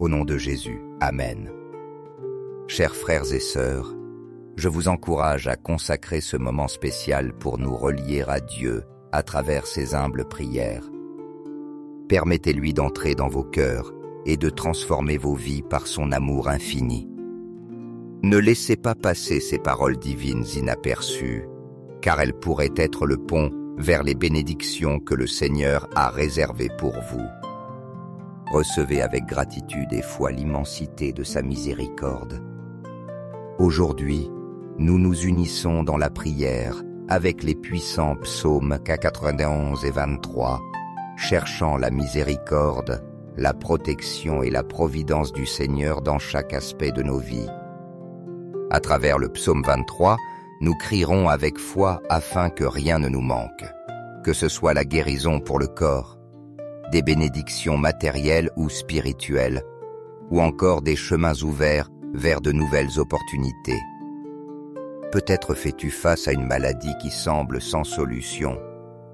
Au nom de Jésus, Amen. Chers frères et sœurs, je vous encourage à consacrer ce moment spécial pour nous relier à Dieu à travers ces humbles prières. Permettez-lui d'entrer dans vos cœurs et de transformer vos vies par son amour infini. Ne laissez pas passer ces paroles divines inaperçues, car elles pourraient être le pont vers les bénédictions que le Seigneur a réservées pour vous. Recevez avec gratitude et foi l'immensité de sa miséricorde. Aujourd'hui, nous nous unissons dans la prière avec les puissants psaumes 91 et 23, cherchant la miséricorde, la protection et la providence du Seigneur dans chaque aspect de nos vies. À travers le psaume 23, nous crierons avec foi afin que rien ne nous manque, que ce soit la guérison pour le corps, des bénédictions matérielles ou spirituelles, ou encore des chemins ouverts vers de nouvelles opportunités. Peut-être fais-tu face à une maladie qui semble sans solution,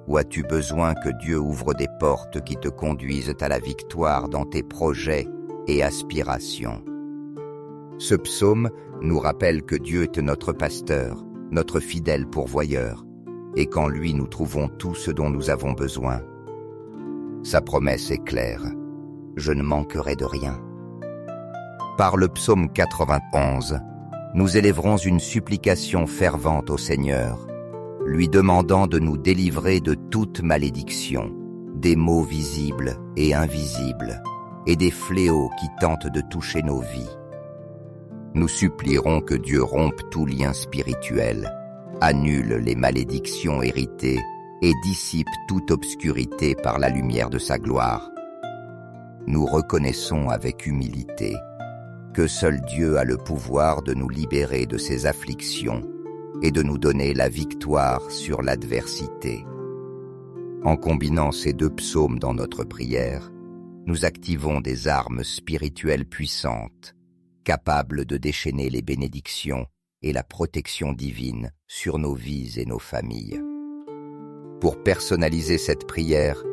ou as-tu besoin que Dieu ouvre des portes qui te conduisent à la victoire dans tes projets et aspirations. Ce psaume nous rappelle que Dieu est notre pasteur, notre fidèle pourvoyeur, et qu'en lui nous trouvons tout ce dont nous avons besoin. Sa promesse est claire, « Je ne manquerai de rien ». Par le psaume 91, nous élèverons une supplication fervente au Seigneur, lui demandant de nous délivrer de toute malédiction, des maux visibles et invisibles, et des fléaux qui tentent de toucher nos vies. Nous supplierons que Dieu rompe tout lien spirituel, annule les malédictions héritées et dissipe toute obscurité par la lumière de sa gloire. Nous reconnaissons avec humilité que seul Dieu a le pouvoir de nous libérer de ces afflictions et de nous donner la victoire sur l'adversité. En combinant ces deux psaumes dans notre prière, nous activons des armes spirituelles puissantes, capables de déchaîner les bénédictions et la protection divine sur nos vies et nos familles. Pour personnaliser cette prière,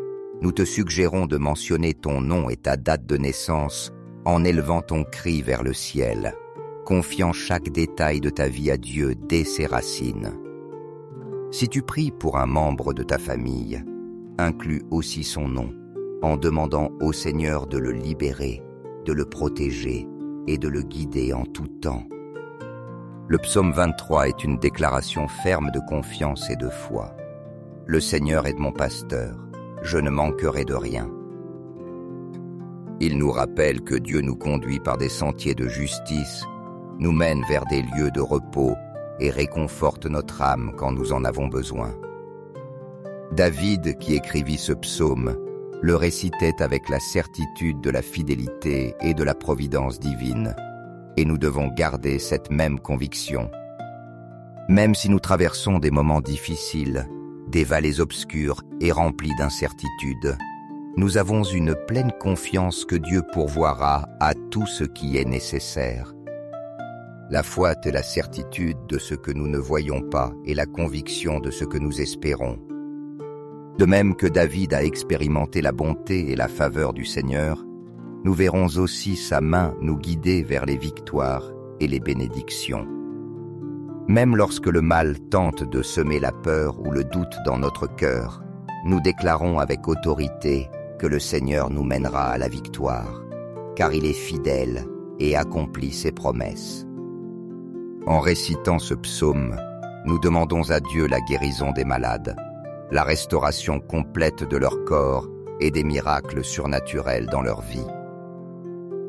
nous te suggérons de mentionner ton nom et ta date de naissance en élevant ton cri vers le ciel, confiant chaque détail de ta vie à Dieu dès ses racines. Si tu pries pour un membre de ta famille, inclus aussi son nom, en demandant au Seigneur de le libérer, de le protéger et de le guider en tout temps. Le psaume 23 est une déclaration ferme de confiance et de foi. Le Seigneur est mon pasteur, je ne manquerai de rien. Il nous rappelle que Dieu nous conduit par des sentiers de justice, nous mène vers des lieux de repos et réconforte notre âme quand nous en avons besoin. David, qui écrivit ce psaume, le récitait avec la certitude de la fidélité et de la providence divine, et nous devons garder cette même conviction. Même si nous traversons des moments difficiles, des vallées obscures et remplies d'incertitudes, nous avons une pleine confiance que Dieu pourvoira à tout ce qui est nécessaire. La foi est la certitude de ce que nous ne voyons pas et la conviction de ce que nous espérons. De même que David a expérimenté la bonté et la faveur du Seigneur, nous verrons aussi sa main nous guider vers les victoires et les bénédictions. Même lorsque le mal tente de semer la peur ou le doute dans notre cœur, nous déclarons avec autorité que le Seigneur nous mènera à la victoire, car il est fidèle et accomplit ses promesses. En récitant ce psaume, nous demandons à Dieu la guérison des malades, la restauration complète de leur corps et des miracles surnaturels dans leur vie.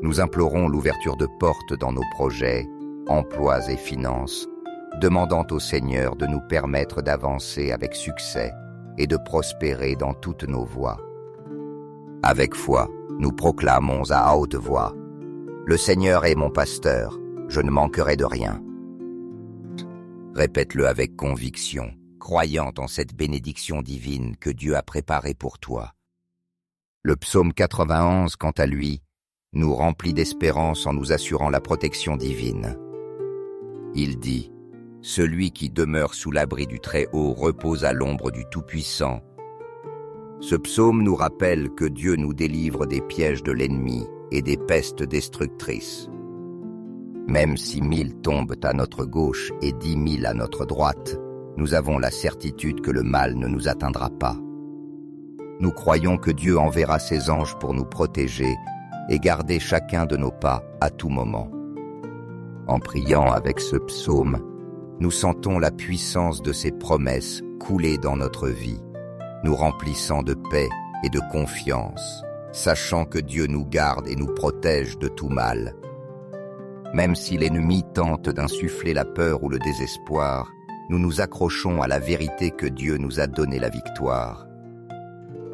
Nous implorons l'ouverture de portes dans nos projets, emplois et finances, demandant au Seigneur de nous permettre d'avancer avec succès et de prospérer dans toutes nos voies. Avec foi, nous proclamons à haute voix « Le Seigneur est mon pasteur, je ne manquerai de rien ». Répète-le avec conviction, croyant en cette bénédiction divine que Dieu a préparée pour toi. Le psaume 91, quant à lui, nous remplit d'espérance en nous assurant la protection divine. Il dit « Celui qui demeure sous l'abri du Très-Haut repose à l'ombre du Tout-Puissant ». Ce psaume nous rappelle que Dieu nous délivre des pièges de l'ennemi et des pestes destructrices. Même si 1000 tombent à notre gauche et 10 000 à notre droite, nous avons la certitude que le mal ne nous atteindra pas. Nous croyons que Dieu enverra ses anges pour nous protéger et garder chacun de nos pas à tout moment. En priant avec ce psaume, nous sentons la puissance de ses promesses couler dans notre vie, nous remplissant de paix et de confiance, sachant que Dieu nous garde et nous protège de tout mal. Même si l'ennemi tente d'insuffler la peur ou le désespoir, nous nous accrochons à la vérité que Dieu nous a donné la victoire.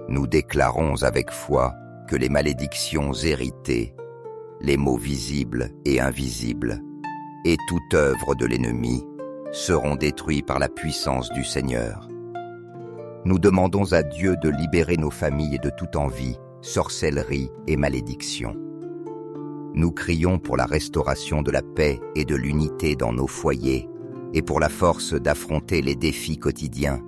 Nous déclarons avec foi que les malédictions héritées, les maux visibles et invisibles, et toute œuvre de l'ennemi seront détruits par la puissance du Seigneur. Nous demandons à Dieu de libérer nos familles de toute envie, sorcellerie et malédiction. Nous crions pour la restauration de la paix et de l'unité dans nos foyers et pour la force d'affronter les défis quotidiens.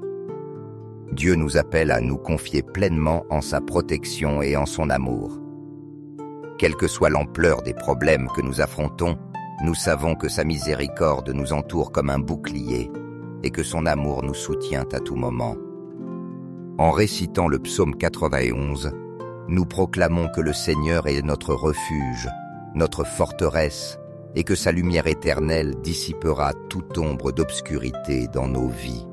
Dieu nous appelle à nous confier pleinement en sa protection et en son amour. Quelle que soit l'ampleur des problèmes que nous affrontons, nous savons que sa miséricorde nous entoure comme un bouclier et que son amour nous soutient à tout moment. En récitant le psaume 91, nous proclamons que le Seigneur est notre refuge, notre forteresse, et que sa lumière éternelle dissipera toute ombre d'obscurité dans nos vies.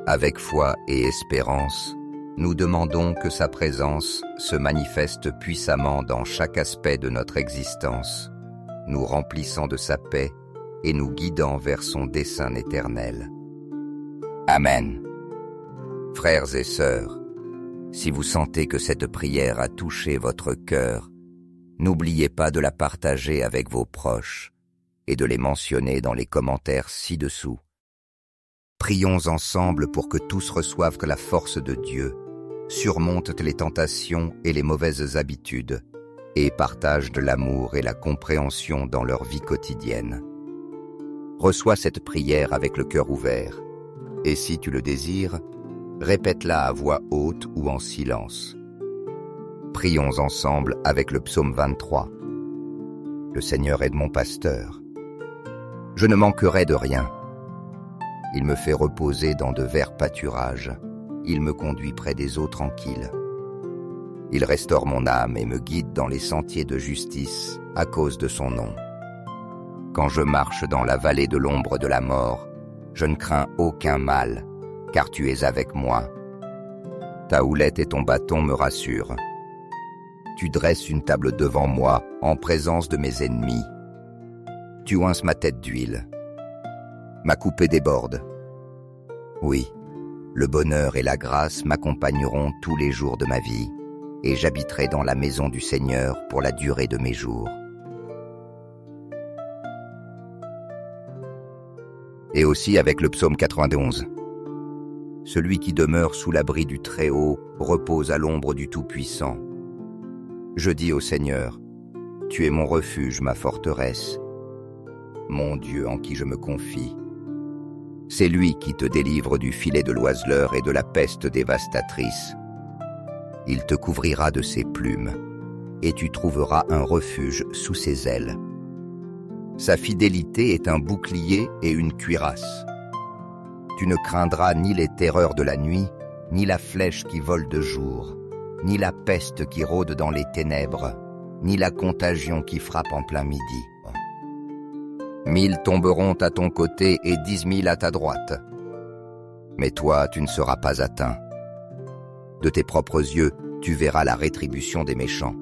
Avec foi et espérance, nous demandons que sa présence se manifeste puissamment dans chaque aspect de notre existence, nous remplissant de sa paix et nous guidant vers son dessein éternel. Amen. Frères et sœurs, si vous sentez que cette prière a touché votre cœur, n'oubliez pas de la partager avec vos proches et de les mentionner dans les commentaires ci-dessous. Prions ensemble pour que tous reçoivent que la force de Dieu, surmontent les tentations et les mauvaises habitudes et partagent de l'amour et la compréhension dans leur vie quotidienne. Reçois cette prière avec le cœur ouvert et si tu le désires, répète-la à voix haute ou en silence. Prions ensemble avec le psaume 23. Le Seigneur est mon pasteur. Je ne manquerai de rien. Il me fait reposer dans de verts pâturages. Il me conduit près des eaux tranquilles. Il restaure mon âme et me guide dans les sentiers de justice à cause de son nom. Quand je marche dans la vallée de l'ombre de la mort, je ne crains aucun mal, car tu es avec moi. Ta houlette et ton bâton me rassurent. Tu dresses une table devant moi en présence de mes ennemis. Tu oinces ma tête d'huile. Ma coupée déborde. Oui, le bonheur et la grâce m'accompagneront tous les jours de ma vie, et j'habiterai dans la maison du Seigneur pour la durée de mes jours. Et aussi avec le psaume 91. Celui qui demeure sous l'abri du Très-Haut repose à l'ombre du Tout-Puissant. Je dis au Seigneur, tu es mon refuge, ma forteresse, mon Dieu en qui je me confie. C'est lui qui te délivre du filet de l'oiseleur et de la peste dévastatrice. Il te couvrira de ses plumes, et tu trouveras un refuge sous ses ailes. Sa fidélité est un bouclier et une cuirasse. Tu ne craindras ni les terreurs de la nuit, ni la flèche qui vole de jour, ni la peste qui rôde dans les ténèbres, ni la contagion qui frappe en plein midi. 1000 tomberont à ton côté et 10 000 à ta droite. Mais toi, tu ne seras pas atteint. De tes propres yeux, tu verras la rétribution des méchants.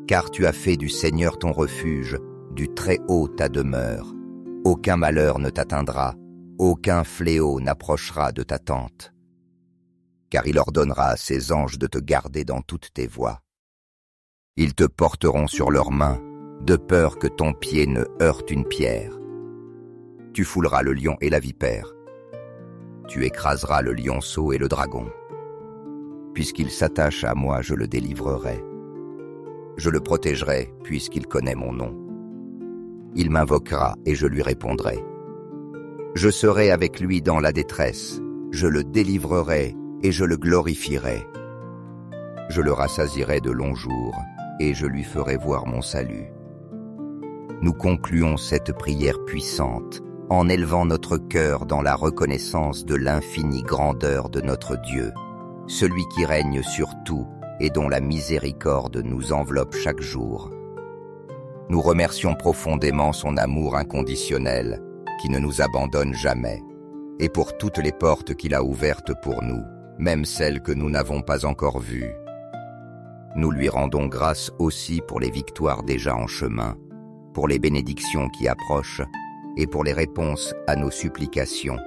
Car tu as fait du Seigneur ton refuge, du Très-Haut ta demeure. Aucun malheur ne t'atteindra, aucun fléau n'approchera de ta tente. Car il ordonnera à ses anges de te garder dans toutes tes voies. Ils te porteront sur leurs mains, de peur que ton pied ne heurte une pierre. Tu fouleras le lion et la vipère. Tu écraseras le lionceau et le dragon. Puisqu'il s'attache à moi, je le délivrerai. Je le protégerai, puisqu'il connaît mon nom. Il m'invoquera et je lui répondrai. Je serai avec lui dans la détresse, je le délivrerai et je le glorifierai. Je le rassasierai de longs jours et je lui ferai voir mon salut. Nous concluons cette prière puissante en élevant notre cœur dans la reconnaissance de l'infinie grandeur de notre Dieu, celui qui règne sur tout et dont la miséricorde nous enveloppe chaque jour. Nous remercions profondément son amour inconditionnel, qui ne nous abandonne jamais, et pour toutes les portes qu'il a ouvertes pour nous, même celles que nous n'avons pas encore vues. Nous lui rendons grâce aussi pour les victoires déjà en chemin, pour les bénédictions qui approchent et pour les réponses à nos supplications,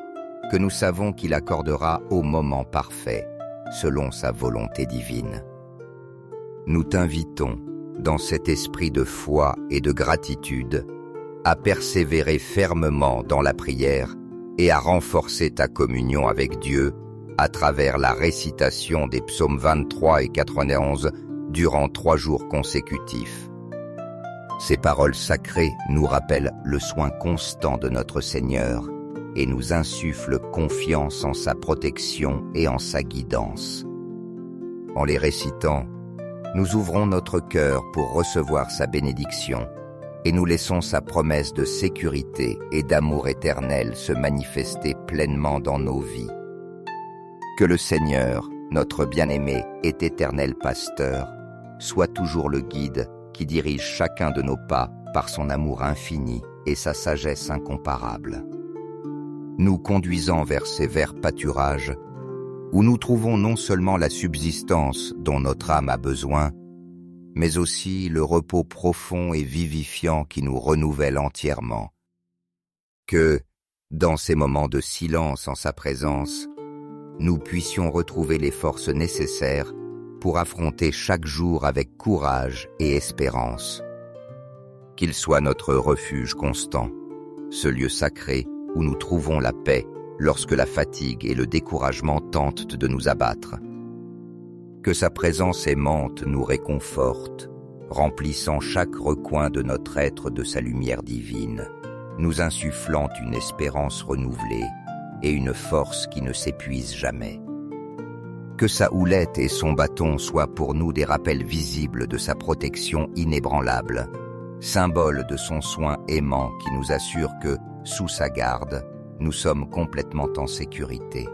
que nous savons qu'il accordera au moment parfait, selon sa volonté divine. Nous t'invitons, dans cet esprit de foi et de gratitude, à persévérer fermement dans la prière et à renforcer ta communion avec Dieu à travers la récitation des psaumes 23 et 91 durant 3 jours consécutifs. Ces paroles sacrées nous rappellent le soin constant de notre Seigneur et nous insufflent confiance en sa protection et en sa guidance. En les récitant, nous ouvrons notre cœur pour recevoir sa bénédiction et nous laissons sa promesse de sécurité et d'amour éternel se manifester pleinement dans nos vies. Que le Seigneur, notre bien-aimé et éternel pasteur, soit toujours le guide qui dirige chacun de nos pas par son amour infini et sa sagesse incomparable. Nous conduisant vers ces verts pâturages, où nous trouvons non seulement la subsistance dont notre âme a besoin, mais aussi le repos profond et vivifiant qui nous renouvelle entièrement. Que, dans ces moments de silence en sa présence, nous puissions retrouver les forces nécessaires pour affronter chaque jour avec courage et espérance. Qu'il soit notre refuge constant, ce lieu sacré où nous trouvons la paix lorsque la fatigue et le découragement tentent de nous abattre. Que sa présence aimante nous réconforte, remplissant chaque recoin de notre être de sa lumière divine, nous insufflant une espérance renouvelée et une force qui ne s'épuise jamais. Que sa houlette et son bâton soient pour nous des rappels visibles de sa protection inébranlable, symbole de son soin aimant qui nous assure que, sous sa garde, nous sommes complètement en sécurité.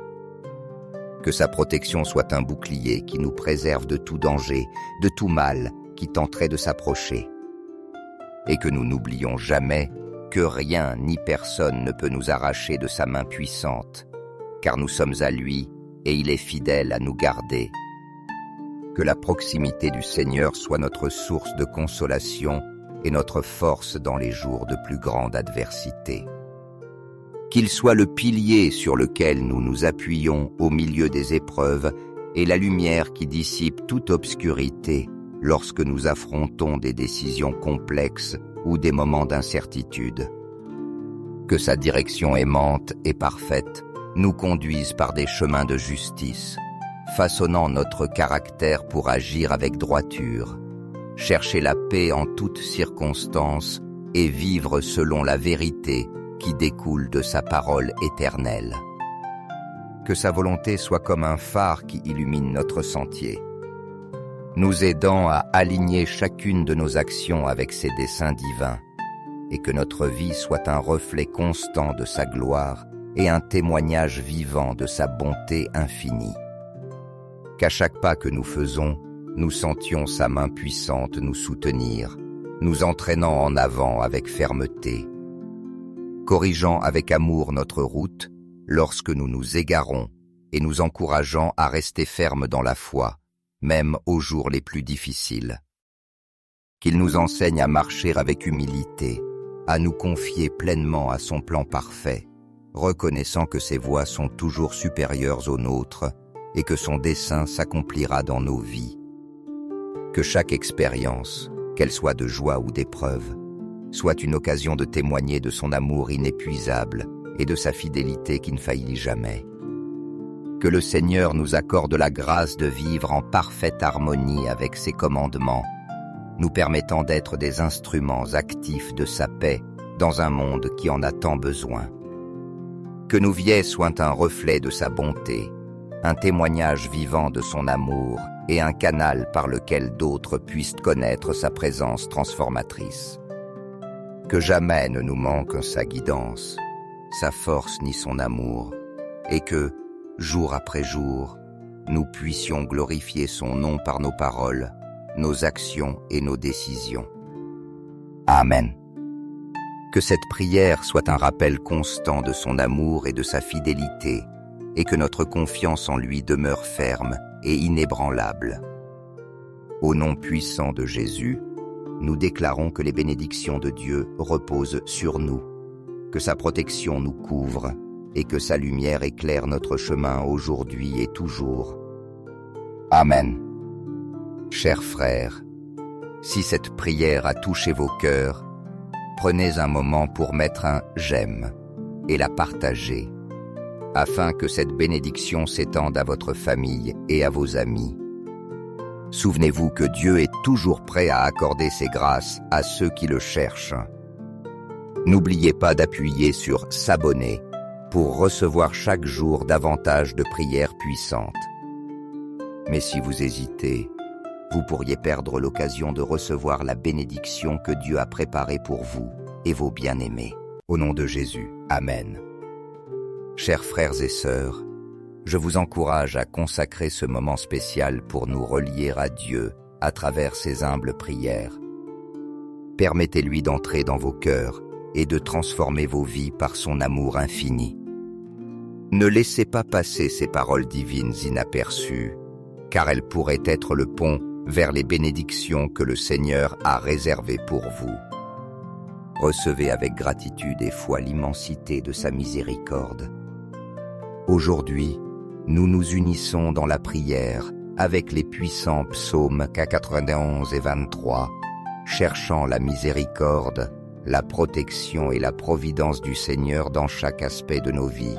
Que sa protection soit un bouclier qui nous préserve de tout danger, de tout mal qui tenterait de s'approcher. Et que nous n'oublions jamais que rien ni personne ne peut nous arracher de sa main puissante, car nous sommes à lui et il est fidèle à nous garder. Que la proximité du Seigneur soit notre source de consolation et notre force dans les jours de plus grande adversité. Qu'il soit le pilier sur lequel nous nous appuyons au milieu des épreuves et la lumière qui dissipe toute obscurité lorsque nous affrontons des décisions complexes ou des moments d'incertitude. Que sa direction aimante et parfaite nous conduise par des chemins de justice, façonnant notre caractère pour agir avec droiture, chercher la paix en toutes circonstances et vivre selon la vérité qui découle de sa parole éternelle. Que sa volonté soit comme un phare qui illumine notre sentier, nous aidant à aligner chacune de nos actions avec ses desseins divins, et que notre vie soit un reflet constant de sa gloire et un témoignage vivant de sa bonté infinie. Qu'à chaque pas que nous faisons, nous sentions sa main puissante nous soutenir, nous entraînant en avant avec fermeté, corrigeant avec amour notre route lorsque nous nous égarons et nous encourageant à rester fermes dans la foi, même aux jours les plus difficiles. Qu'il nous enseigne à marcher avec humilité, à nous confier pleinement à son plan parfait, reconnaissant que ses voies sont toujours supérieures aux nôtres et que son dessein s'accomplira dans nos vies. Que chaque expérience, qu'elle soit de joie ou d'épreuve, soit une occasion de témoigner de son amour inépuisable et de sa fidélité qui ne faillit jamais. Que le Seigneur nous accorde la grâce de vivre en parfaite harmonie avec ses commandements, nous permettant d'être des instruments actifs de sa paix dans un monde qui en a tant besoin. Que nos vies soient un reflet de sa bonté, un témoignage vivant de son amour et un canal par lequel d'autres puissent connaître sa présence transformatrice. Que jamais ne nous manque sa guidance, sa force ni son amour, et que, jour après jour, nous puissions glorifier son nom par nos paroles, nos actions et nos décisions. Amen. Que cette prière soit un rappel constant de son amour et de sa fidélité, et que notre confiance en lui demeure ferme et inébranlable. Au nom puissant de Jésus, nous déclarons que les bénédictions de Dieu reposent sur nous, que sa protection nous couvre et que sa lumière éclaire notre chemin aujourd'hui et toujours. Amen. Chers frères, si cette prière a touché vos cœurs, prenez un moment pour mettre un « j'aime » et la partager, afin que cette bénédiction s'étende à votre famille et à vos amis. Souvenez-vous que Dieu est toujours prêt à accorder ses grâces à ceux qui le cherchent. N'oubliez pas d'appuyer sur « S'abonner » pour recevoir chaque jour davantage de prières puissantes. Mais si vous hésitez, vous pourriez perdre l'occasion de recevoir la bénédiction que Dieu a préparée pour vous et vos bien-aimés. Au nom de Jésus, Amen. Chers frères et sœurs, je vous encourage à consacrer ce moment spécial pour nous relier à Dieu à travers ses humbles prières. Permettez-lui d'entrer dans vos cœurs et de transformer vos vies par son amour infini. Ne laissez pas passer ces paroles divines inaperçues, car elles pourraient être le pont vers les bénédictions que le Seigneur a réservées pour vous. Recevez avec gratitude et foi l'immensité de sa miséricorde. Aujourd'hui, nous nous unissons dans la prière avec les puissants psaumes 91 et 23, cherchant la miséricorde, la protection et la providence du Seigneur dans chaque aspect de nos vies.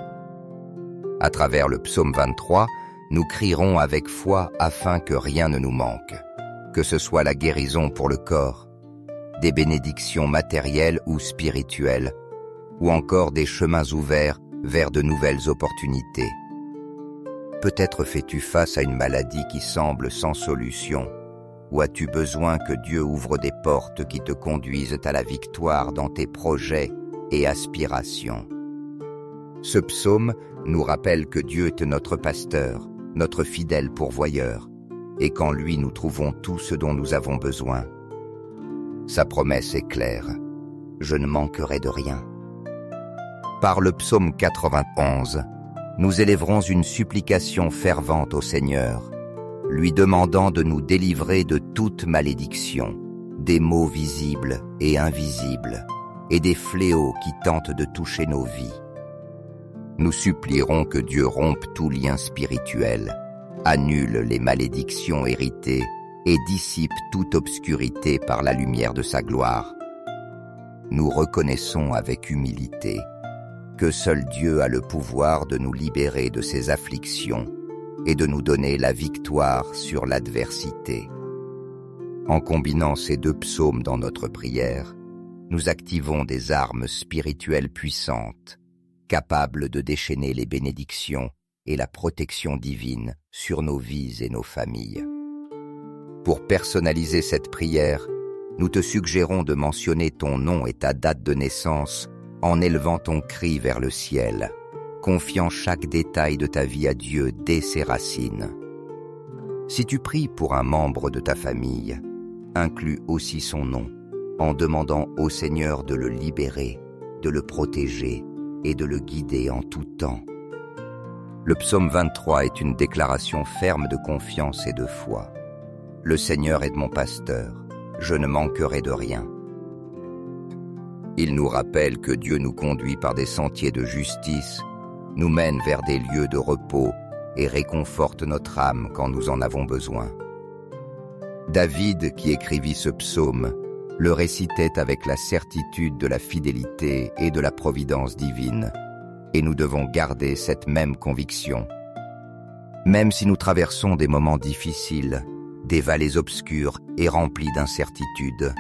À travers le psaume 23, nous crierons avec foi afin que rien ne nous manque, que ce soit la guérison pour le corps, des bénédictions matérielles ou spirituelles, ou encore des chemins ouverts vers de nouvelles opportunités. Peut-être fais-tu face à une maladie qui semble sans solution, ou as-tu besoin que Dieu ouvre des portes qui te conduisent à la victoire dans tes projets et aspirations. Ce psaume nous rappelle que Dieu est notre pasteur, notre fidèle pourvoyeur, et qu'en lui nous trouvons tout ce dont nous avons besoin. Sa promesse est claire, je ne manquerai de rien. Par le psaume 91, nous élèverons une supplication fervente au Seigneur, lui demandant de nous délivrer de toute malédiction, des maux visibles et invisibles, et des fléaux qui tentent de toucher nos vies. Nous supplierons que Dieu rompe tout lien spirituel, annule les malédictions héritées et dissipe toute obscurité par la lumière de sa gloire. Nous reconnaissons avec humilité que seul Dieu a le pouvoir de nous libérer de ses afflictions et de nous donner la victoire sur l'adversité. En combinant ces deux psaumes dans notre prière, nous activons des armes spirituelles puissantes, capables de déchaîner les bénédictions et la protection divine sur nos vies et nos familles. Pour personnaliser cette prière, nous te suggérons de mentionner ton nom et ta date de naissance en élevant ton cri vers le ciel, confiant chaque détail de ta vie à Dieu dès ses racines. Si tu pries pour un membre de ta famille, inclus aussi son nom, en demandant au Seigneur de le libérer, de le protéger et de le guider en tout temps. Le psaume 23 est une déclaration ferme de confiance et de foi. Le Seigneur est mon pasteur, je ne manquerai de rien. Il nous rappelle que Dieu nous conduit par des sentiers de justice, nous mène vers des lieux de repos et réconforte notre âme quand nous en avons besoin. David, qui écrivit ce psaume, le récitait avec la certitude de la fidélité et de la providence divine, et nous devons garder cette même conviction. Même si nous traversons des moments difficiles, des vallées obscures et remplies d'incertitudes,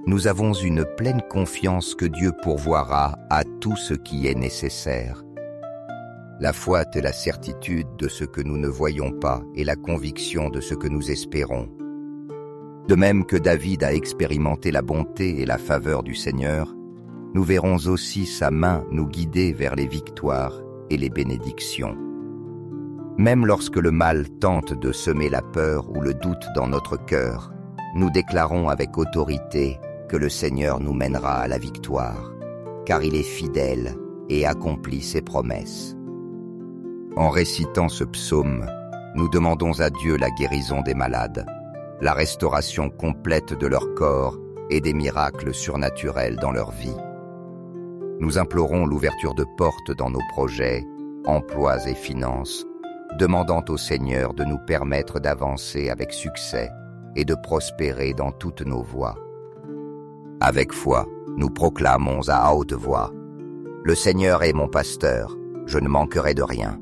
nous avons une pleine confiance que Dieu pourvoira à tout ce qui est nécessaire. La foi est la certitude de ce que nous ne voyons pas et la conviction de ce que nous espérons. De même que David a expérimenté la bonté et la faveur du Seigneur, nous verrons aussi sa main nous guider vers les victoires et les bénédictions. Même lorsque le mal tente de semer la peur ou le doute dans notre cœur, nous déclarons avec autorité que le Seigneur nous mènera à la victoire, car il est fidèle et accomplit ses promesses. En récitant ce psaume, nous demandons à Dieu la guérison des malades, la restauration complète de leur corps et des miracles surnaturels dans leur vie. Nous implorons l'ouverture de portes dans nos projets, emplois et finances, demandant au Seigneur de nous permettre d'avancer avec succès et de prospérer dans toutes nos voies. Avec foi, nous proclamons à haute voix: Le Seigneur est mon pasteur, je ne manquerai de rien.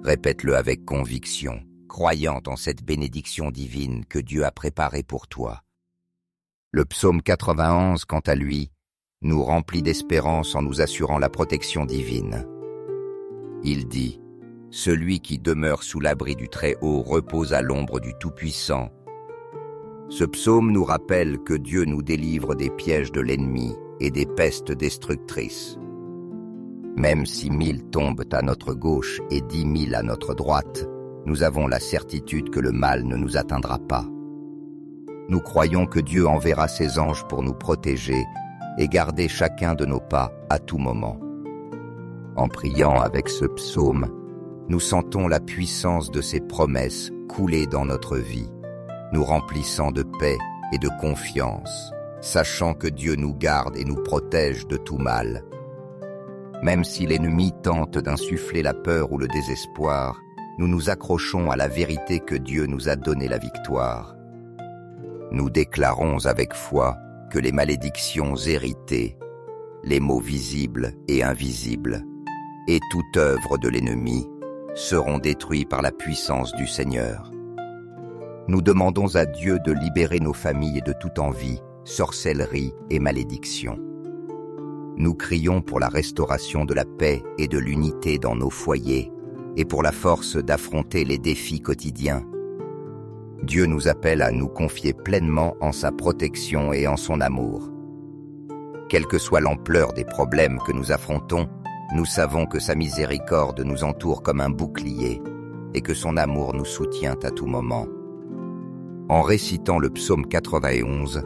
Répète-le avec conviction, croyant en cette bénédiction divine que Dieu a préparée pour toi. Le psaume 91, quant à lui, nous remplit d'espérance en nous assurant la protection divine. Il dit: Celui qui demeure sous l'abri du Très-Haut repose à l'ombre du Tout-Puissant. Ce psaume nous rappelle que Dieu nous délivre des pièges de l'ennemi et des pestes destructrices. Même si 1000 tombent à notre gauche et 10 000 à notre droite, nous avons la certitude que le mal ne nous atteindra pas. Nous croyons que Dieu enverra ses anges pour nous protéger et garder chacun de nos pas à tout moment. En priant avec ce psaume, nous sentons la puissance de ses promesses couler dans notre vie, nous remplissant de paix et de confiance, sachant que Dieu nous garde et nous protège de tout mal. Même si l'ennemi tente d'insuffler la peur ou le désespoir, nous nous accrochons à la vérité que Dieu nous a donné la victoire. Nous déclarons avec foi que les malédictions héritées, les maux visibles et invisibles, et toute œuvre de l'ennemi seront détruits par la puissance du Seigneur. Nous demandons à Dieu de libérer nos familles de toute envie, sorcellerie et malédiction. Nous crions pour la restauration de la paix et de l'unité dans nos foyers et pour la force d'affronter les défis quotidiens. Dieu nous appelle à nous confier pleinement en sa protection et en son amour. Quelle que soit l'ampleur des problèmes que nous affrontons, nous savons que sa miséricorde nous entoure comme un bouclier et que son amour nous soutient à tout moment. En récitant le psaume 91,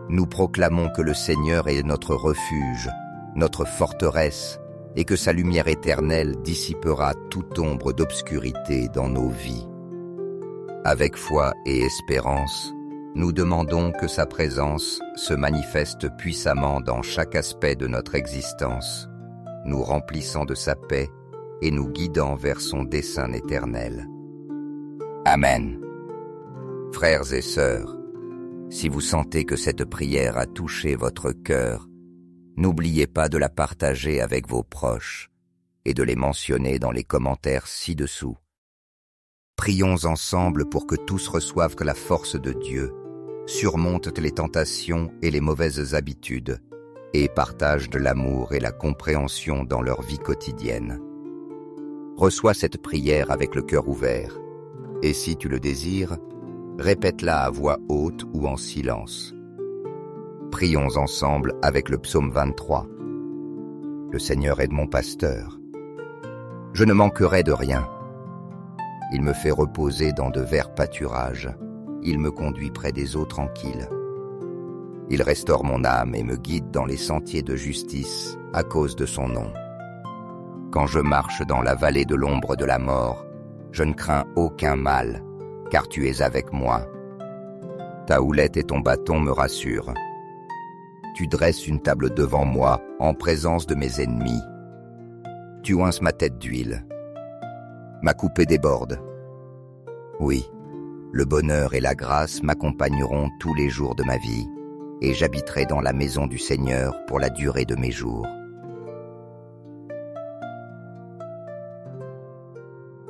nous proclamons que le Seigneur est notre refuge, notre forteresse, et que sa lumière éternelle dissipera toute ombre d'obscurité dans nos vies. Avec foi et espérance, nous demandons que sa présence se manifeste puissamment dans chaque aspect de notre existence, nous remplissant de sa paix et nous guidant vers son dessein éternel. Amen. Frères et sœurs, si vous sentez que cette prière a touché votre cœur, n'oubliez pas de la partager avec vos proches et de les mentionner dans les commentaires ci-dessous. Prions ensemble pour que tous reçoivent que la force de Dieu, surmontent les tentations et les mauvaises habitudes et partagent de l'amour et la compréhension dans leur vie quotidienne. Reçois cette prière avec le cœur ouvert et si tu le désires, répète-la à voix haute ou en silence. Prions ensemble avec le psaume 23. Le Seigneur est mon pasteur. Je ne manquerai de rien. Il me fait reposer dans de verts pâturages. Il me conduit près des eaux tranquilles. Il restaure mon âme et me guide dans les sentiers de justice à cause de son nom. Quand je marche dans la vallée de l'ombre de la mort, je ne crains aucun mal, car tu es avec moi. Ta houlette et ton bâton me rassurent. Tu dresses une table devant moi en présence de mes ennemis. Tu oinces ma tête d'huile. Ma coupée déborde. Oui, le bonheur et la grâce m'accompagneront tous les jours de ma vie, et j'habiterai dans la maison du Seigneur pour la durée de mes jours.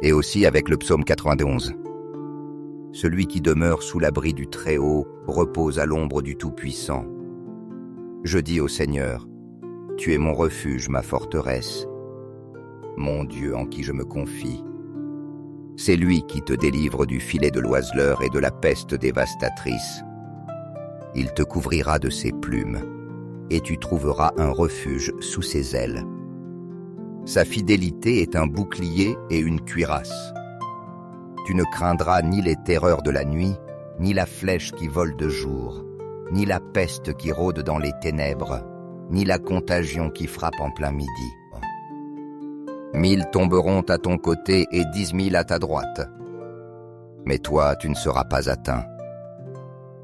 Et aussi avec le psaume 91. Celui qui demeure sous l'abri du Très-Haut repose à l'ombre du Tout-Puissant. Je dis au Seigneur, tu es mon refuge, ma forteresse. mon Dieu en qui je me confie. C'est lui qui te délivre du filet de l'oiseleur et de la peste dévastatrice. Il te couvrira de ses plumes, et tu trouveras un refuge sous ses ailes. Sa fidélité est un bouclier et une cuirasse. Tu ne craindras ni les terreurs de la nuit, ni la flèche qui vole de jour, ni la peste qui rôde dans les ténèbres, ni la contagion qui frappe en plein midi. 1000 tomberont à ton côté et 10 000 à ta droite. Mais toi, tu ne seras pas atteint.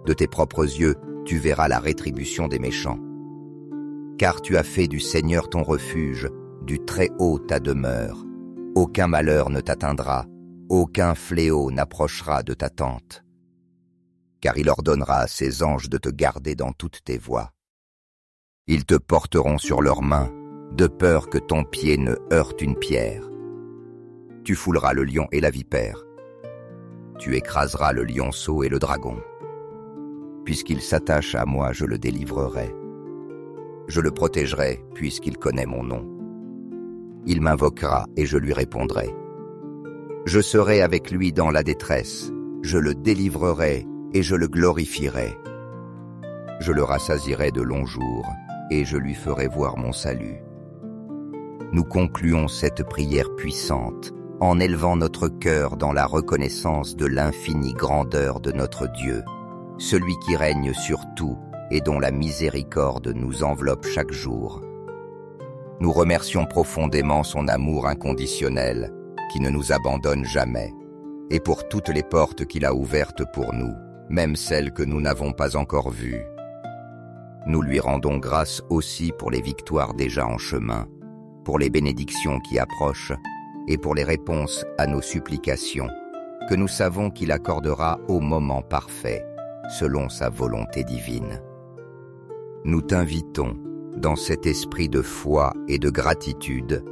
De tes propres yeux, tu verras la rétribution des méchants. Car tu as fait du Seigneur ton refuge, du Très-Haut ta demeure. Aucun malheur ne t'atteindra, aucun fléau n'approchera de ta tente. Car il ordonnera à ses anges de te garder dans toutes tes voies. Ils te porteront sur leurs mains, de peur que ton pied ne heurte une pierre. Tu fouleras le lion et la vipère. Tu écraseras le lionceau et le dragon. Puisqu'il s'attache à moi, je le délivrerai. Je le protégerai, puisqu'il connaît mon nom. Il m'invoquera et je lui répondrai. Je serai avec lui dans la détresse, je le délivrerai et je le glorifierai. Je le rassasierai de longs jours et je lui ferai voir mon salut. Nous concluons cette prière puissante en élevant notre cœur dans la reconnaissance de l'infinie grandeur de notre Dieu, celui qui règne sur tout et dont la miséricorde nous enveloppe chaque jour. Nous remercions profondément son amour inconditionnel, qui ne nous abandonne jamais, et pour toutes les portes qu'il a ouvertes pour nous, même celles que nous n'avons pas encore vues. Nous lui rendons grâce aussi pour les victoires déjà en chemin, pour les bénédictions qui approchent, et pour les réponses à nos supplications, que nous savons qu'il accordera au moment parfait, selon sa volonté divine. Nous t'invitons, dans cet esprit de foi et de gratitude,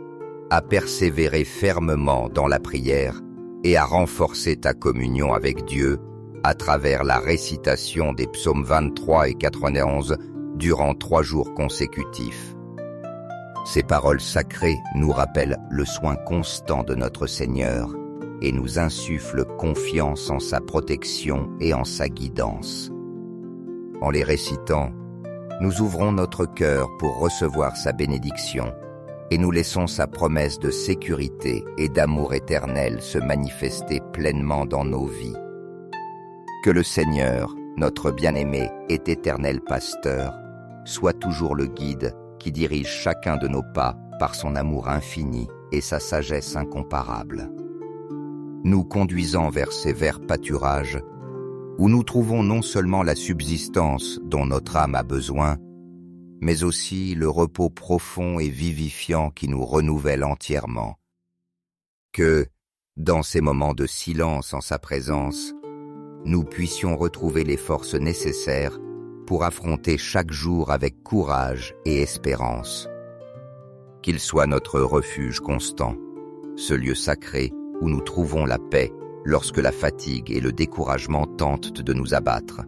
à persévérer fermement dans la prière et à renforcer ta communion avec Dieu à travers la récitation des psaumes 23 et 91 durant 3 jours consécutifs. Ces paroles sacrées nous rappellent le soin constant de notre Seigneur et nous insufflent confiance en sa protection et en sa guidance. En les récitant, nous ouvrons notre cœur pour recevoir sa bénédiction et nous laissons sa promesse de sécurité et d'amour éternel se manifester pleinement dans nos vies. Que le Seigneur, notre bien-aimé et éternel pasteur, soit toujours le guide qui dirige chacun de nos pas par son amour infini et sa sagesse incomparable. Nous conduisant vers ces verts pâturages, où nous trouvons non seulement la subsistance dont notre âme a besoin, mais aussi le repos profond et vivifiant qui nous renouvelle entièrement. Que, dans ces moments de silence en sa présence, nous puissions retrouver les forces nécessaires pour affronter chaque jour avec courage et espérance. Qu'il soit notre refuge constant, ce lieu sacré où nous trouvons la paix lorsque la fatigue et le découragement tentent de nous abattre.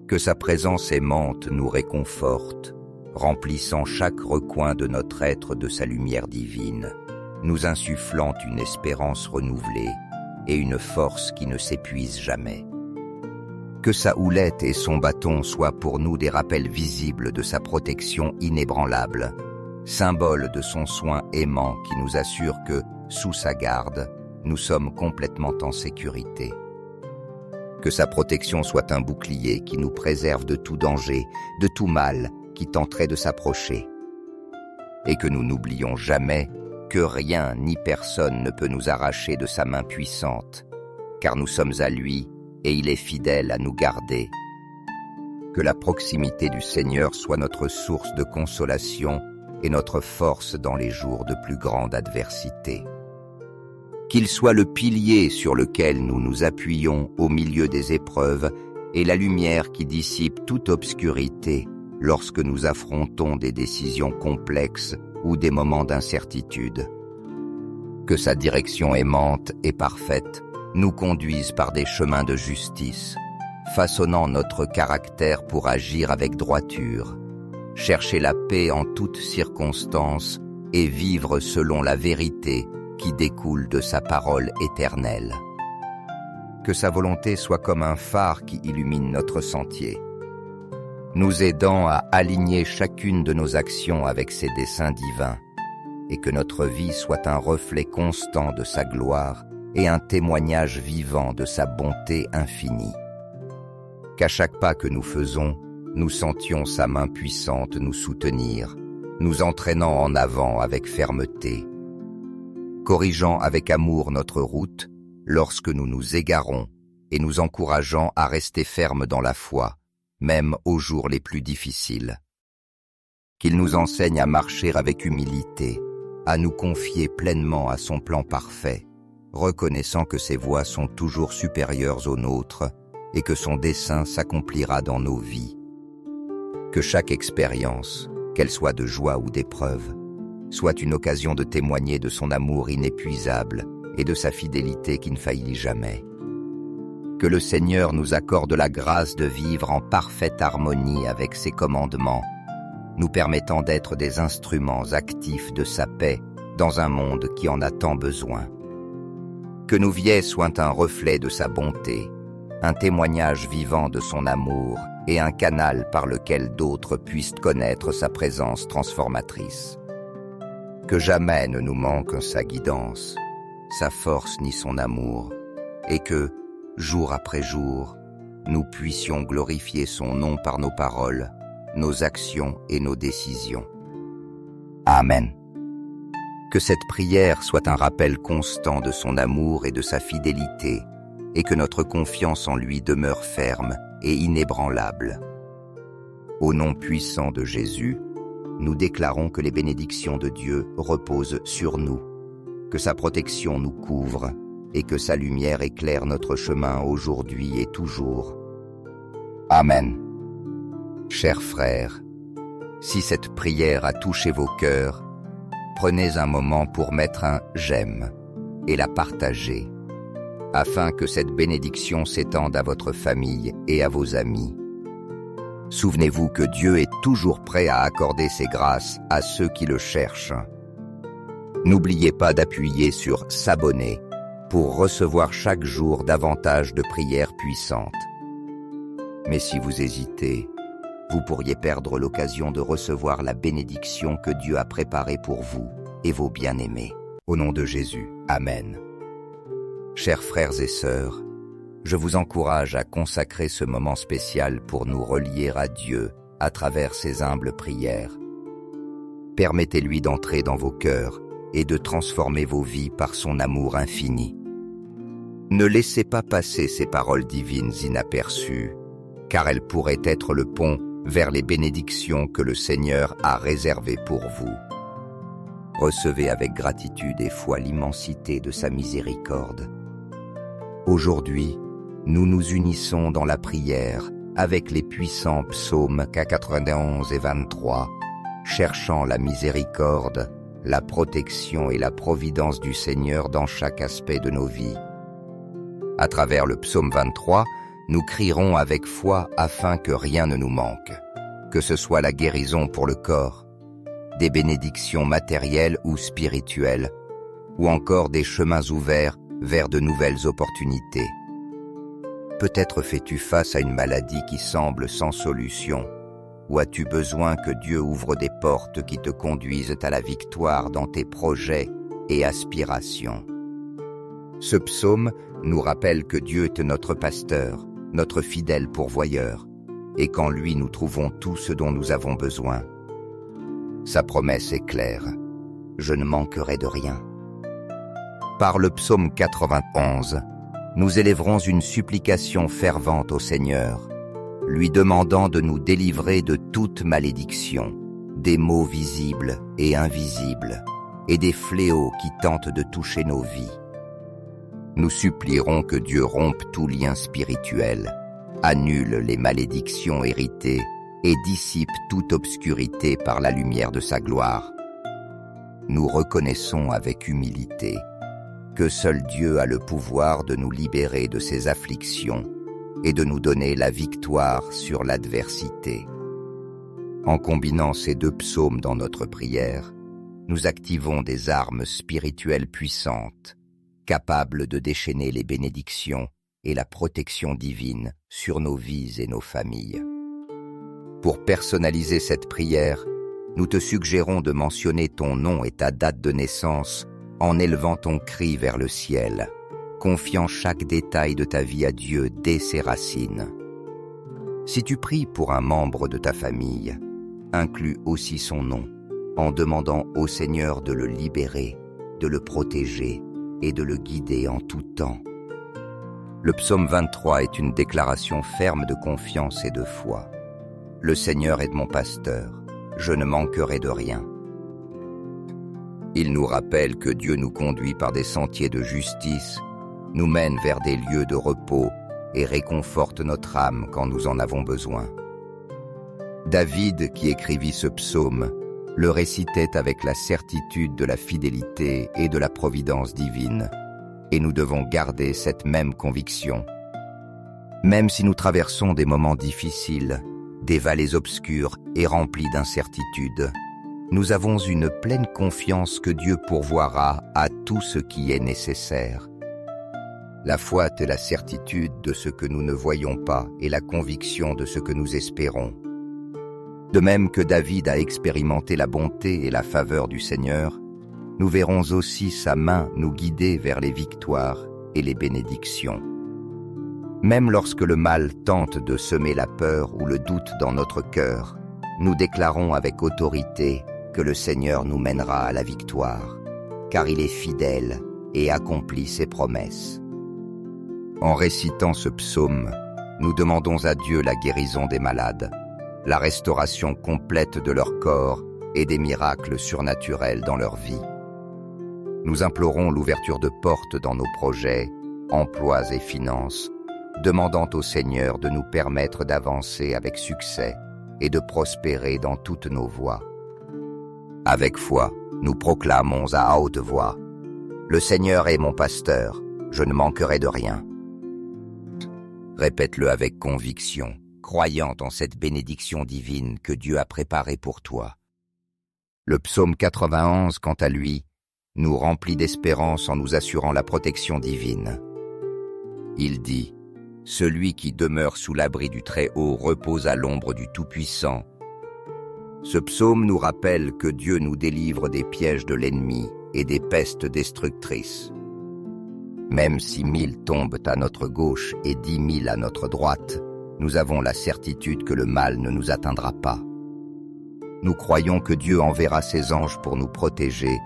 Que sa présence aimante nous réconforte, remplissant chaque recoin de notre être de sa lumière divine, nous insufflant une espérance renouvelée et une force qui ne s'épuise jamais. Que sa houlette et son bâton soient pour nous des rappels visibles de sa protection inébranlable, symbole de son soin aimant qui nous assure que, sous sa garde, nous sommes complètement en sécurité. Que sa protection soit un bouclier qui nous préserve de tout danger, de tout mal qui tenterait de s'approcher. Et que nous n'oublions jamais que rien ni personne ne peut nous arracher de sa main puissante, car nous sommes à lui et il est fidèle à nous garder. Que la proximité du Seigneur soit notre source de consolation et notre force dans les jours de plus grande adversité. Qu'il soit le pilier sur lequel nous nous appuyons au milieu des épreuves et la lumière qui dissipe toute obscurité lorsque nous affrontons des décisions complexes ou des moments d'incertitude. Que sa direction aimante et parfaite nous conduise par des chemins de justice, façonnant notre caractère pour agir avec droiture, chercher la paix en toutes circonstances et vivre selon la vérité qui découle de sa parole éternelle. Que sa volonté soit comme un phare qui illumine notre sentier, nous aidant à aligner chacune de nos actions avec ses desseins divins, et que notre vie soit un reflet constant de sa gloire et un témoignage vivant de sa bonté infinie. Qu'à chaque pas que nous faisons, nous sentions sa main puissante nous soutenir, nous entraînant en avant avec fermeté, corrigeant avec amour notre route lorsque nous nous égarons et nous encourageant à rester fermes dans la foi, même aux jours les plus difficiles. Qu'il nous enseigne à marcher avec humilité, à nous confier pleinement à son plan parfait, reconnaissant que ses voies sont toujours supérieures aux nôtres et que son dessein s'accomplira dans nos vies. Que chaque expérience, qu'elle soit de joie ou d'épreuve, soit une occasion de témoigner de son amour inépuisable et de sa fidélité qui ne faillit jamais. Que le Seigneur nous accorde la grâce de vivre en parfaite harmonie avec ses commandements, nous permettant d'être des instruments actifs de sa paix dans un monde qui en a tant besoin. Que nos vies soient un reflet de sa bonté, un témoignage vivant de son amour et un canal par lequel d'autres puissent connaître sa présence transformatrice. Que jamais ne nous manque sa guidance, sa force ni son amour, et que, jour après jour, nous puissions glorifier son nom par nos paroles, nos actions et nos décisions. Amen. Que cette prière soit un rappel constant de son amour et de sa fidélité, et que notre confiance en lui demeure ferme et inébranlable. Au nom puissant de Jésus, nous déclarons que les bénédictions de Dieu reposent sur nous, que sa protection nous couvre et que sa lumière éclaire notre chemin aujourd'hui et toujours. Amen. Chers frères, si cette prière a touché vos cœurs, prenez un moment pour mettre un « j'aime » et la partager, afin que cette bénédiction s'étende à votre famille et à vos amis. Souvenez-vous que Dieu est toujours prêt à accorder ses grâces à ceux qui le cherchent. N'oubliez pas d'appuyer sur « s'abonner » pour recevoir chaque jour davantage de prières puissantes. Mais si vous hésitez, vous pourriez perdre l'occasion de recevoir la bénédiction que Dieu a préparée pour vous et vos bien-aimés. Au nom de Jésus, Amen. Chers frères et sœurs, je vous encourage à consacrer ce moment spécial pour nous relier à Dieu à travers ses humbles prières. Permettez-lui d'entrer dans vos cœurs et de transformer vos vies par son amour infini. Ne laissez pas passer ces paroles divines inaperçues, car elles pourraient être le pont vers les bénédictions que le Seigneur a réservées pour vous. Recevez avec gratitude et foi l'immensité de sa miséricorde. Aujourd'hui, nous nous unissons dans la prière avec les puissants psaumes 91 et 23, cherchant la miséricorde, la protection et la providence du Seigneur dans chaque aspect de nos vies. À travers le psaume 23, nous crierons avec foi afin que rien ne nous manque, que ce soit la guérison pour le corps, des bénédictions matérielles ou spirituelles, ou encore des chemins ouverts vers de nouvelles opportunités. Peut-être fais-tu face à une maladie qui semble sans solution, ou as-tu besoin que Dieu ouvre des portes qui te conduisent à la victoire dans tes projets et aspirations. Ce psaume nous rappelle que Dieu est notre pasteur, notre fidèle pourvoyeur, et qu'en lui nous trouvons tout ce dont nous avons besoin. Sa promesse est claire, je ne manquerai de rien. Par le psaume 91, nous élèverons une supplication fervente au Seigneur, lui demandant de nous délivrer de toute malédiction, des maux visibles et invisibles, et des fléaux qui tentent de toucher nos vies. Nous supplierons que Dieu rompe tout lien spirituel, annule les malédictions héritées et dissipe toute obscurité par la lumière de sa gloire. Nous reconnaissons avec humilité que seul Dieu a le pouvoir de nous libérer de ses afflictions et de nous donner la victoire sur l'adversité. En combinant ces deux psaumes dans notre prière, nous activons des armes spirituelles puissantes, capables de déchaîner les bénédictions et la protection divine sur nos vies et nos familles. Pour personnaliser cette prière, nous te suggérons de mentionner ton nom et ta date de naissance en élevant ton cri vers le ciel, confiant chaque détail de ta vie à Dieu dès ses racines. Si tu pries pour un membre de ta famille, inclus aussi son nom, en demandant au Seigneur de le libérer, de le protéger et de le guider en tout temps. Le psaume 23 est une déclaration ferme de confiance et de foi. Le Seigneur est mon pasteur, je ne manquerai de rien. Il nous rappelle que Dieu nous conduit par des sentiers de justice, nous mène vers des lieux de repos et réconforte notre âme quand nous en avons besoin. David, qui écrivit ce psaume, le récitait avec la certitude de la fidélité et de la providence divine, et nous devons garder cette même conviction. Même si nous traversons des moments difficiles, des vallées obscures et remplies d'incertitudes, nous avons une pleine confiance que Dieu pourvoira à tout ce qui est nécessaire. La foi est la certitude de ce que nous ne voyons pas et la conviction de ce que nous espérons. De même que David a expérimenté la bonté et la faveur du Seigneur, nous verrons aussi sa main nous guider vers les victoires et les bénédictions. Même lorsque le mal tente de semer la peur ou le doute dans notre cœur, nous déclarons avec autorité que le Seigneur nous mènera à la victoire, car il est fidèle et accomplit ses promesses. En récitant ce psaume, nous demandons à Dieu la guérison des malades, la restauration complète de leur corps et des miracles surnaturels dans leur vie. Nous implorons l'ouverture de portes dans nos projets, emplois et finances, demandant au Seigneur de nous permettre d'avancer avec succès et de prospérer dans toutes nos voies. Avec foi, nous proclamons à haute voix « Le Seigneur est mon pasteur, je ne manquerai de rien ». Répète-le avec conviction, croyant en cette bénédiction divine que Dieu a préparée pour toi. Le psaume 91, quant à lui, nous remplit d'espérance en nous assurant la protection divine. Il dit « Celui qui demeure sous l'abri du Très-Haut repose à l'ombre du Tout-Puissant ». Ce psaume nous rappelle que Dieu nous délivre des pièges de l'ennemi et des pestes destructrices. Même si 1000 tombent à notre gauche et 10 000 à notre droite, nous avons la certitude que le mal ne nous atteindra pas. Nous croyons que Dieu enverra ses anges pour nous protéger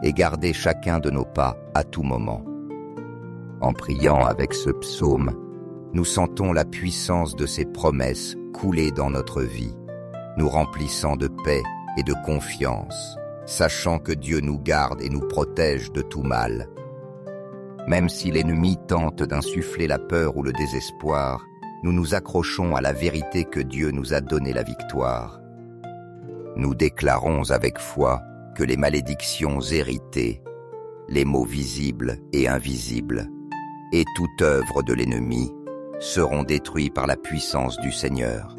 et garder chacun de nos pas à tout moment. En priant avec ce psaume, nous sentons la puissance de ses promesses couler dans notre vie, nous remplissant de paix et de confiance, sachant que Dieu nous garde et nous protège de tout mal. Même si l'ennemi tente d'insuffler la peur ou le désespoir, nous nous accrochons à la vérité que Dieu nous a donné la victoire. Nous déclarons avec foi que les malédictions héritées, les maux visibles et invisibles, et toute œuvre de l'ennemi seront détruits par la puissance du Seigneur.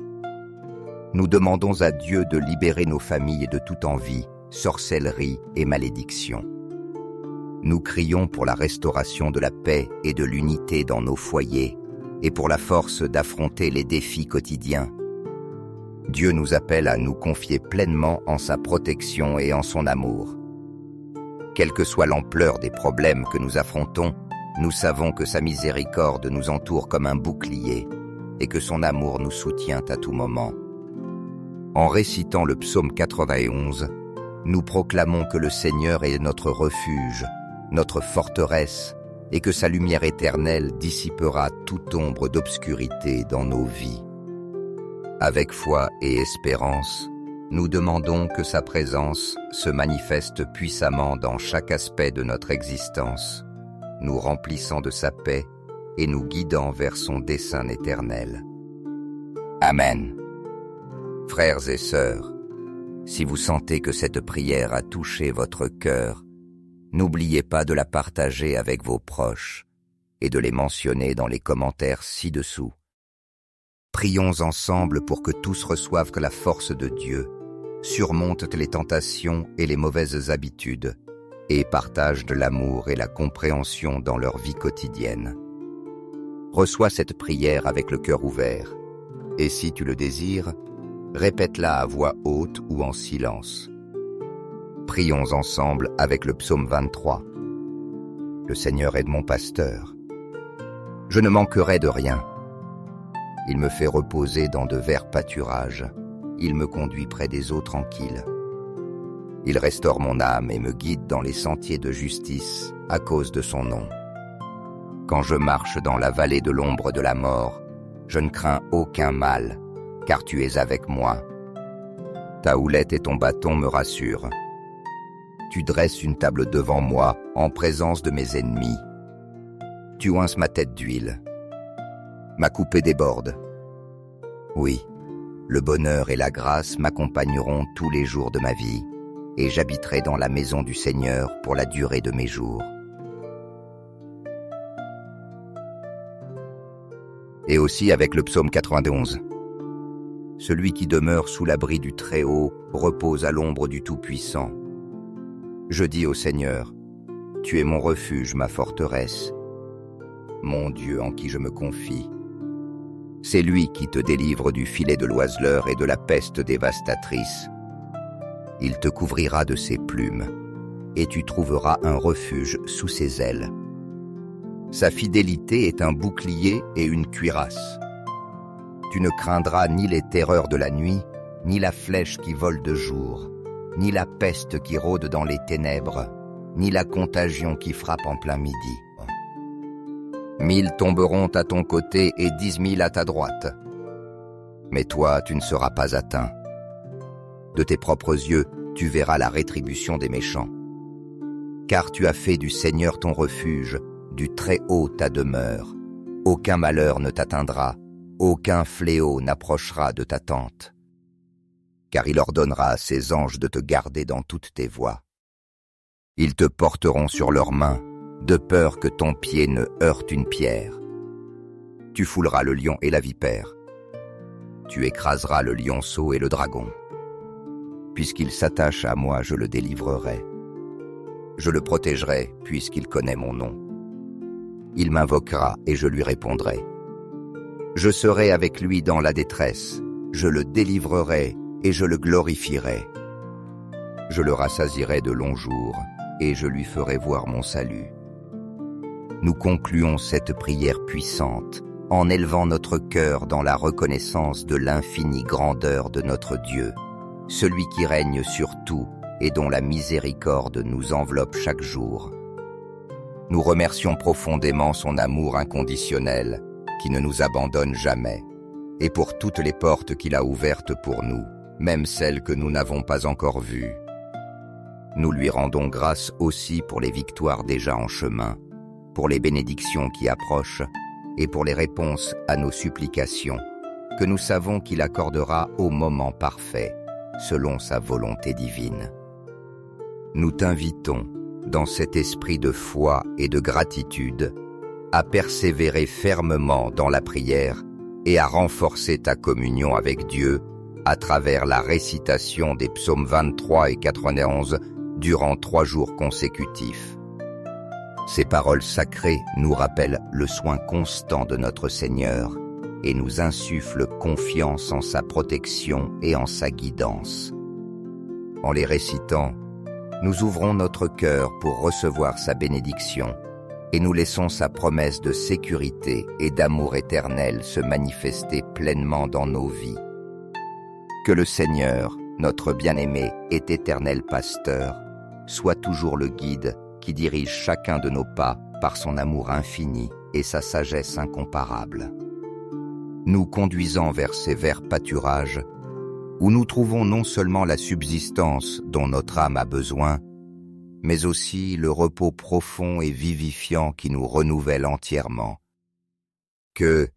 Nous demandons à Dieu de libérer nos familles de toute envie, sorcellerie et malédiction. Nous crions pour la restauration de la paix et de l'unité dans nos foyers et pour la force d'affronter les défis quotidiens. Dieu nous appelle à nous confier pleinement en sa protection et en son amour. Quelle que soit l'ampleur des problèmes que nous affrontons, nous savons que sa miséricorde nous entoure comme un bouclier et que son amour nous soutient à tout moment. En récitant le psaume 91, nous proclamons que le Seigneur est notre refuge, notre forteresse, et que sa lumière éternelle dissipera toute ombre d'obscurité dans nos vies. Avec foi et espérance, nous demandons que sa présence se manifeste puissamment dans chaque aspect de notre existence, nous remplissant de sa paix et nous guidant vers son dessein éternel. Amen. Frères et sœurs, si vous sentez que cette prière a touché votre cœur, n'oubliez pas de la partager avec vos proches et de les mentionner dans les commentaires ci-dessous. Prions ensemble pour que tous reçoivent la force de Dieu surmontent les tentations et les mauvaises habitudes, et partagent de l'amour et la compréhension dans leur vie quotidienne. Reçois cette prière avec le cœur ouvert, et si tu le désires, répète-la à voix haute ou en silence. Prions ensemble avec le psaume 23. Le Seigneur est mon pasteur. Je ne manquerai de rien. Il me fait reposer dans de verts pâturages. Il me conduit près des eaux tranquilles. Il restaure mon âme et me guide dans les sentiers de justice à cause de son nom. Quand je marche dans la vallée de l'ombre de la mort, je ne crains aucun mal, car tu es avec moi. Ta houlette et ton bâton me rassurent. Tu dresses une table devant moi en présence de mes ennemis. Tu oinces ma tête d'huile. Ma coupée déborde. Oui, le bonheur et la grâce m'accompagneront tous les jours de ma vie, et j'habiterai dans la maison du Seigneur pour la durée de mes jours. Et aussi avec le psaume 91. Celui qui demeure sous l'abri du Très-Haut repose à l'ombre du Tout-Puissant. Je dis au Seigneur, tu es mon refuge, ma forteresse, mon Dieu en qui je me confie. C'est lui qui te délivre du filet de l'oiseleur et de la peste dévastatrice. Il te couvrira de ses plumes, et tu trouveras un refuge sous ses ailes. Sa fidélité est un bouclier et une cuirasse. Tu ne craindras ni les terreurs de la nuit, ni la flèche qui vole de jour, ni la peste qui rôde dans les ténèbres, ni la contagion qui frappe en plein midi. 1000 tomberont à ton côté et 10 000 à ta droite. Mais toi, tu ne seras pas atteint. De tes propres yeux, tu verras la rétribution des méchants. Car tu as fait du Seigneur ton refuge, du Très-Haut ta demeure. Aucun malheur ne t'atteindra, aucun fléau n'approchera de ta tente. Car il ordonnera à ses anges de te garder dans toutes tes voies. Ils te porteront sur leurs mains, de peur que ton pied ne heurte une pierre. Tu fouleras le lion et la vipère. Tu écraseras le lionceau et le dragon. Puisqu'il s'attache à moi, je le délivrerai. Je le protégerai, puisqu'il connaît mon nom. Il m'invoquera et je lui répondrai. Je serai avec lui dans la détresse, je le délivrerai et je le glorifierai. Je le rassasierai de longs jours et je lui ferai voir mon salut. Nous concluons cette prière puissante en élevant notre cœur dans la reconnaissance de l'infinie grandeur de notre Dieu, celui qui règne sur tout et dont la miséricorde nous enveloppe chaque jour. Nous remercions profondément son amour inconditionnel qui ne nous abandonne jamais, et pour toutes les portes qu'il a ouvertes pour nous, même celles que nous n'avons pas encore vues. Nous lui rendons grâce aussi pour les victoires déjà en chemin, pour les bénédictions qui approchent et pour les réponses à nos supplications, que nous savons qu'il accordera au moment parfait, selon sa volonté divine. Nous t'invitons, dans cet esprit de foi et de gratitude, à persévérer fermement dans la prière et à renforcer ta communion avec Dieu à travers la récitation des psaumes 23 et 91 durant 3 jours consécutifs. Ces paroles sacrées nous rappellent le soin constant de notre Seigneur et nous insufflent confiance en sa protection et en sa guidance. En les récitant, nous ouvrons notre cœur pour recevoir sa bénédiction et nous laissons sa promesse de sécurité et d'amour éternel se manifester pleinement dans nos vies. Que le Seigneur, notre bien-aimé et éternel pasteur, soit toujours le guide qui dirige chacun de nos pas par son amour infini et sa sagesse incomparable. Nous conduisant vers ces verts pâturages, où nous trouvons non seulement la subsistance dont notre âme a besoin, mais aussi le repos profond et vivifiant qui nous renouvelle entièrement. Que,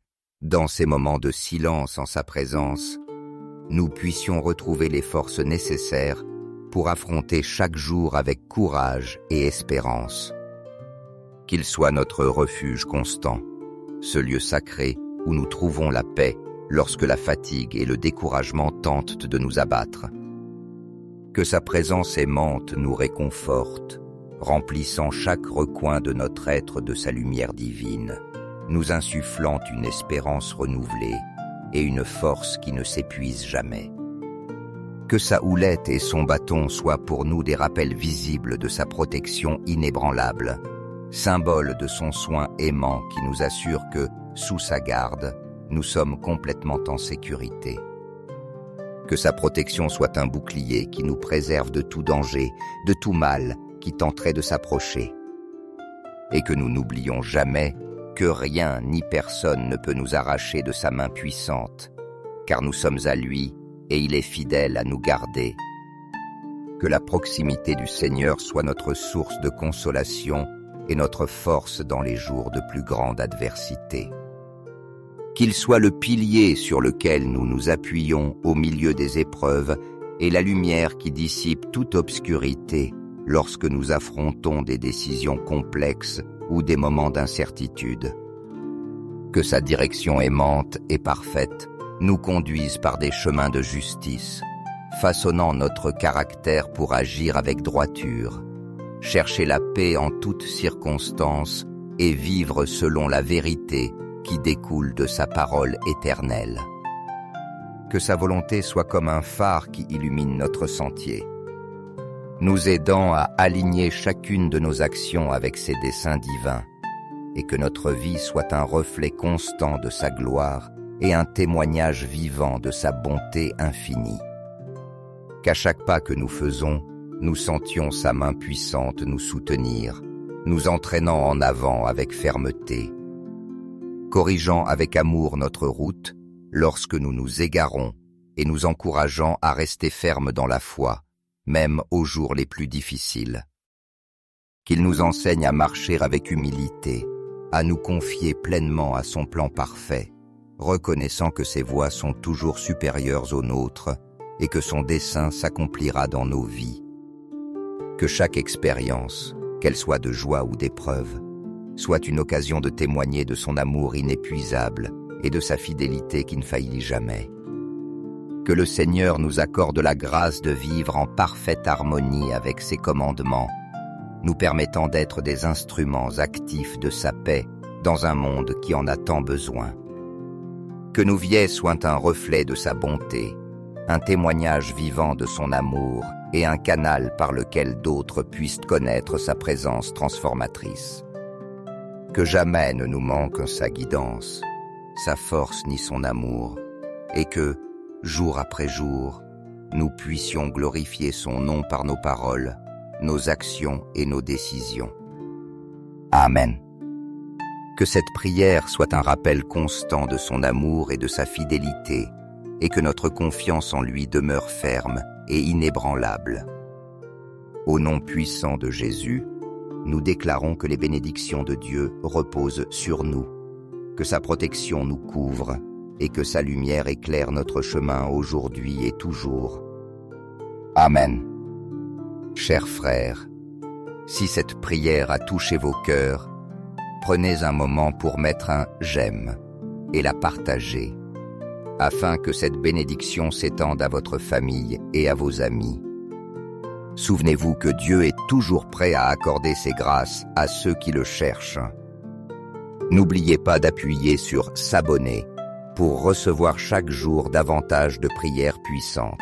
dans ces moments de silence en sa présence, nous puissions retrouver les forces nécessaires pour affronter chaque jour avec courage et espérance. Qu'il soit notre refuge constant, ce lieu sacré où nous trouvons la paix lorsque la fatigue et le découragement tentent de nous abattre. Que sa présence aimante nous réconforte, remplissant chaque recoin de notre être de sa lumière divine, nous insufflant une espérance renouvelée et une force qui ne s'épuise jamais. Que sa houlette et son bâton soient pour nous des rappels visibles de sa protection inébranlable, symbole de son soin aimant qui nous assure que, sous sa garde, nous sommes complètement en sécurité. Que sa protection soit un bouclier qui nous préserve de tout danger, de tout mal qui tenterait de s'approcher. Et que nous n'oublions jamais que rien ni personne ne peut nous arracher de sa main puissante, car nous sommes à lui et il est fidèle à nous garder. Que la proximité du Seigneur soit notre source de consolation et notre force dans les jours de plus grande adversité. Qu'il soit le pilier sur lequel nous nous appuyons au milieu des épreuves et la lumière qui dissipe toute obscurité lorsque nous affrontons des décisions complexes ou des moments d'incertitude. Que sa direction aimante et parfaite nous conduise par des chemins de justice, façonnant notre caractère pour agir avec droiture, chercher la paix en toutes circonstances et vivre selon la vérité qui découle de sa parole éternelle. Que sa volonté soit comme un phare qui illumine notre sentier, nous aidant à aligner chacune de nos actions avec ses desseins divins, et que notre vie soit un reflet constant de sa gloire et un témoignage vivant de sa bonté infinie. Qu'à chaque pas que nous faisons, nous sentions sa main puissante nous soutenir, nous entraînant en avant avec fermeté, corrigeant avec amour notre route lorsque nous nous égarons et nous encourageant à rester fermes dans la foi, même aux jours les plus difficiles. Qu'il nous enseigne à marcher avec humilité, à nous confier pleinement à son plan parfait, reconnaissant que ses voies sont toujours supérieures aux nôtres et que son dessein s'accomplira dans nos vies. Que chaque expérience, qu'elle soit de joie ou d'épreuve, soit une occasion de témoigner de son amour inépuisable et de sa fidélité qui ne faillit jamais. Que le Seigneur nous accorde la grâce de vivre en parfaite harmonie avec ses commandements, nous permettant d'être des instruments actifs de sa paix dans un monde qui en a tant besoin. Que nos vies soient un reflet de sa bonté, un témoignage vivant de son amour et un canal par lequel d'autres puissent connaître sa présence transformatrice. Que jamais ne nous manque sa guidance, sa force ni son amour, et que, jour après jour, nous puissions glorifier son nom par nos paroles, nos actions et nos décisions. Amen. Que cette prière soit un rappel constant de son amour et de sa fidélité, et que notre confiance en lui demeure ferme et inébranlable. Au nom puissant de Jésus, nous déclarons que les bénédictions de Dieu reposent sur nous, que sa protection nous couvre et que sa lumière éclaire notre chemin aujourd'hui et toujours. Amen. Chers frères, si cette prière a touché vos cœurs, prenez un moment pour mettre un « j'aime » et la partager, afin que cette bénédiction s'étende à votre famille et à vos amis. Souvenez-vous que Dieu est toujours prêt à accorder ses grâces à ceux qui le cherchent. N'oubliez pas d'appuyer sur « s'abonner » pour recevoir chaque jour davantage de prières puissantes.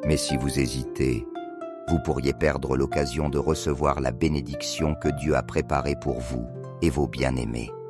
Mais si vous hésitez, vous pourriez perdre l'occasion de recevoir la bénédiction que Dieu a préparée pour vous et vos bien-aimés.